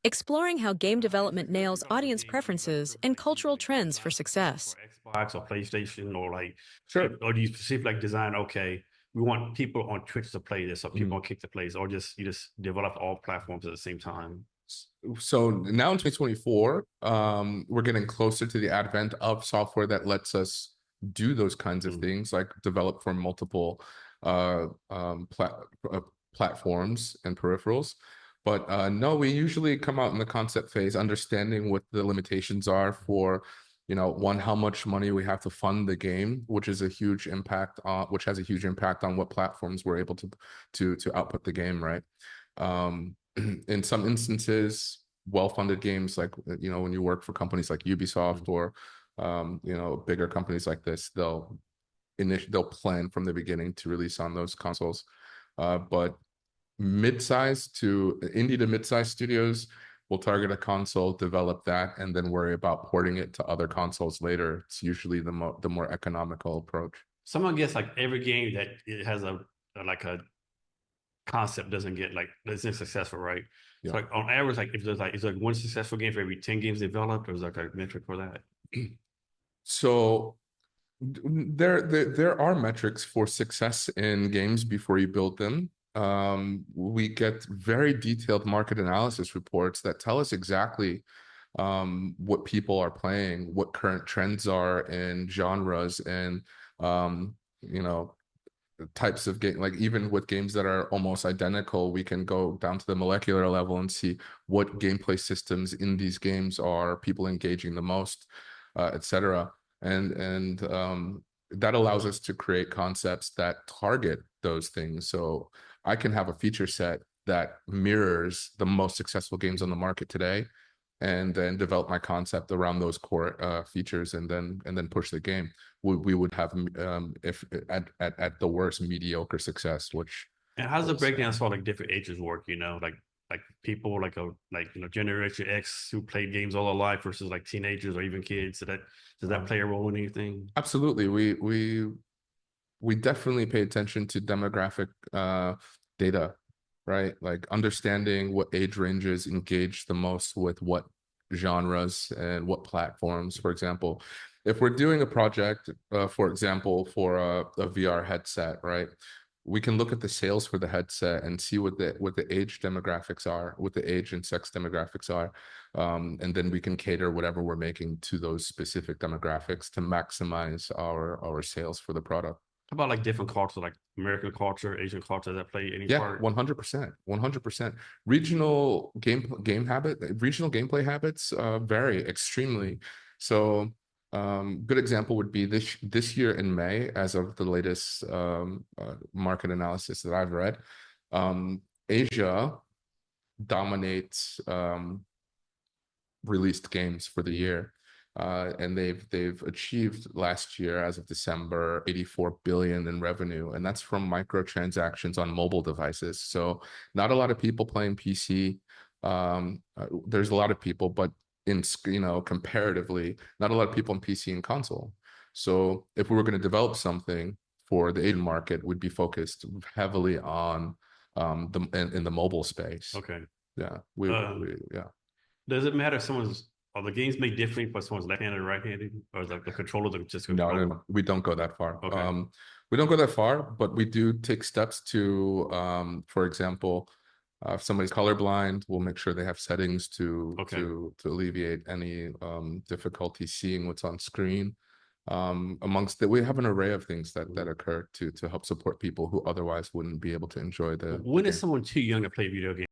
exploring how game development nails audience preferences and cultural trends for success. For Xbox or PlayStation, or like, Sure. or do you specifically like design? Okay, we want people on Twitch to play this, or people Mhm. on Kick to play this, or just you just develop all platforms at the same time. So now in 2024, we're getting closer to the advent of software that lets us do those kinds of Mm. things, like develop for multiple platforms and peripherals. But no, we usually come out in the concept phase, understanding what the limitations are for, one, how much money we have to fund the game, which is a huge impact on, which has a huge impact on what platforms we're able to output the game, right? In some instances, well-funded games, like when you work for companies like Ubisoft or bigger companies like this, they'll plan from the beginning to release on those consoles. But mid-size to indie to mid-size studios will target a console, develop that, and then worry about porting it to other consoles later. It's usually the more economical approach. Someone gets like every game that it has a concept doesn't get like isn't successful, right? Yeah. So like on average, like if there's like is like one successful game for every 10 games developed, or is like a metric for that? So there are metrics for success in games before you build them. We get very detailed market analysis reports that tell us exactly what people are playing, what current trends are in genres, and types of game. Like even with games that are almost identical, we can go down to the molecular level and see what gameplay systems in these games are people engaging the most, etc. And that allows us to create concepts that target those things. So I can have a feature set that mirrors the most successful games on the market today, and then develop my concept around those core features, and then push the game. We would have, if at the worst, mediocre success. Which And how does the breakdown for like different ages work? Like people like Generation X who played games all their life versus like teenagers or even kids. So that does that play a role in anything? Absolutely, we definitely pay attention to demographic data, right? Like understanding what age ranges engage the most with what genres and what platforms. For example, if we're doing a project, for example, for a VR headset, right? We can look at the sales for the headset and see what the age demographics are, what the age and sex demographics are, and then we can cater whatever we're making to those specific demographics to maximize our sales for the product. How about like different cultures, like American culture, Asian culture, that play any Yeah, part? 100%, 100%. Regional regional gameplay habits vary extremely. So, good example would be this year in May, as of the latest market analysis that I've read, Asia dominates released games for the year. And they've achieved last year, as of December, 84 billion in revenue, and that's from microtransactions on mobile devices. So not a lot of people playing PC. There's a lot of people, but comparatively, not a lot of people in PC and console. So if we were going to develop something for the Asian market, we'd be focused heavily on in the mobile space. Okay. Yeah, yeah. Does it matter if are the games made differently for someone's left-handed or right-handed, or is like the controllers are just control? No, we don't go that far. Okay. We don't go that far, but we do take steps to, for example, if somebody's colorblind, we'll make sure they have settings to Okay. to alleviate any difficulty seeing what's on screen. Amongst that, we have an array of things that occur to help support people who otherwise wouldn't be able to enjoy the When is game. someone too young to play video games?